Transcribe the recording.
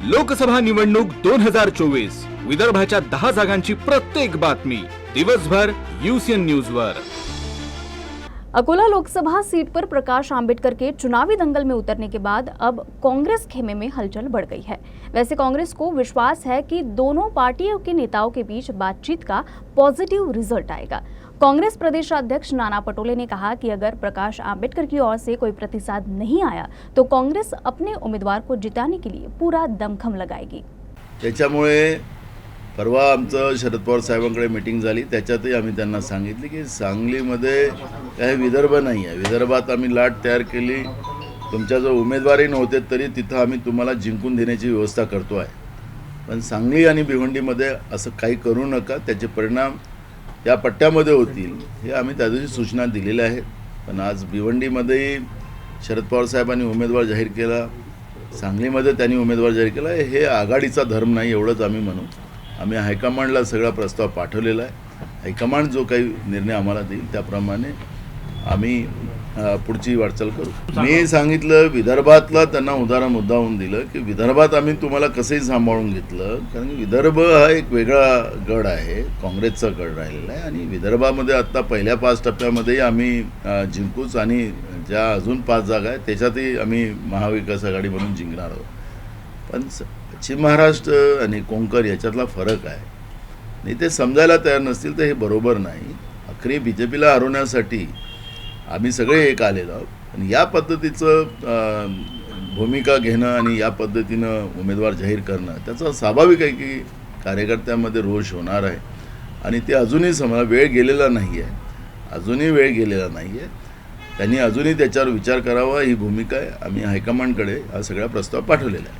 लोकसभा निवडणूक 2024 विदर्भाच्या 10 जागांची प्रत्येक बातमी दिवसभर यूसीएन न्यूज वर। अकोला लोकसभा सीट पर प्रकाश आंबेडकर के चुनावी दंगल में उतरने के बाद अब कांग्रेस खेमे में हलचल बढ़ गई है। वैसे कांग्रेस को विश्वास है कि दोनों पार्टियों के नेताओं के बीच बातचीत का पॉजिटिव रिजल्ट आएगा। कांग्रेस प्रदेश अध्यक्ष नाना पटोले ने कहा कि अगर प्रकाश आंबेडकर की ओर से कोई प्रतिसाद नहीं आया तो कांग्रेस अपने उम्मीदवार को जिताने के लिए पूरा दमखम लगाएगी। त्याच्यामुळे परवा आमचं शरद पवार साहेबांकडे मीटिंग झाली, त्याच्यातही आम्ही त्यांना सांगितले की सांगलीमध्ये काही विदर्भ नाही आहे, विदर्भात आम्ही लाट तयार केली, तुमच्या जो उमेदवारही नव्हते तरी तिथं आम्ही तुम्हाला जिंकून देण्याची व्यवस्था करतो आहे, पण सांगली आणि भिवंडीमध्ये असं काही करू नका, त्याचे परिणाम या पट्ट्यामध्ये होतील हे आम्ही त्या दिवशी सूचना दिलेल्या आहेत। पण आज भिवंडीमध्येही शरद पवार साहेबांनी उमेदवार जाहीर केला, सांगलीमध्ये त्यांनी उमेदवार जाहीर केला, हे आघाडीचा धर्म नाही एवढंच आम्ही म्हणू। आम्ही हायकमांडला सगळा प्रस्ताव पाठवलेला आहे, हायकमांड जो काही निर्णय आम्हाला देईल त्याप्रमाणे आम्ही पुढची वाटचाल करू। मी सांगितलं विदर्भातला त्यांना उदाहरण मुद्दाहून दिलं की विदर्भात आम्ही तुम्हाला कसंही सांभाळून घेतलं, कारण की विदर्भ हा एक वेगळा गड आहे, काँग्रेसचा गड राहिलेला आहे आणि विदर्भामध्ये आत्ता पहिल्या 5 टप्प्यामध्येही आम्ही जिंकूच आणि ज्या अजून 5 जागा आहेत त्याच्यातही आम्ही महाविकास आघाडी म्हणून जिंकणार आहोत। पण पश्चिम महाराष्ट्र आणि कोंकण याच्यातला फरक आहे आणि ते समजायला तयार नसतील तर हे बरोबर नाही। अखेरी बीजेपीला हरवण्यासाठी आम्ही सगळे एक आलेलो आहोत आणि या पद्धतीचं भूमिका घेणं आणि या पद्धतीनं उमेदवार जाहीर करणं त्याचा स्वाभाविक आहे की कार्यकर्त्यांमध्ये रोष होणार आहे आणि ते अजूनही वेळ गेलेला नाही आहे, अजूनही वेळ गेलेला नाही आहे, त्यांनी अजूनही त्याच्यावर विचार करावा ही भूमिका आहे। आम्ही हायकमांडकडे हा सगळा प्रस्ताव पाठवलेला आहे।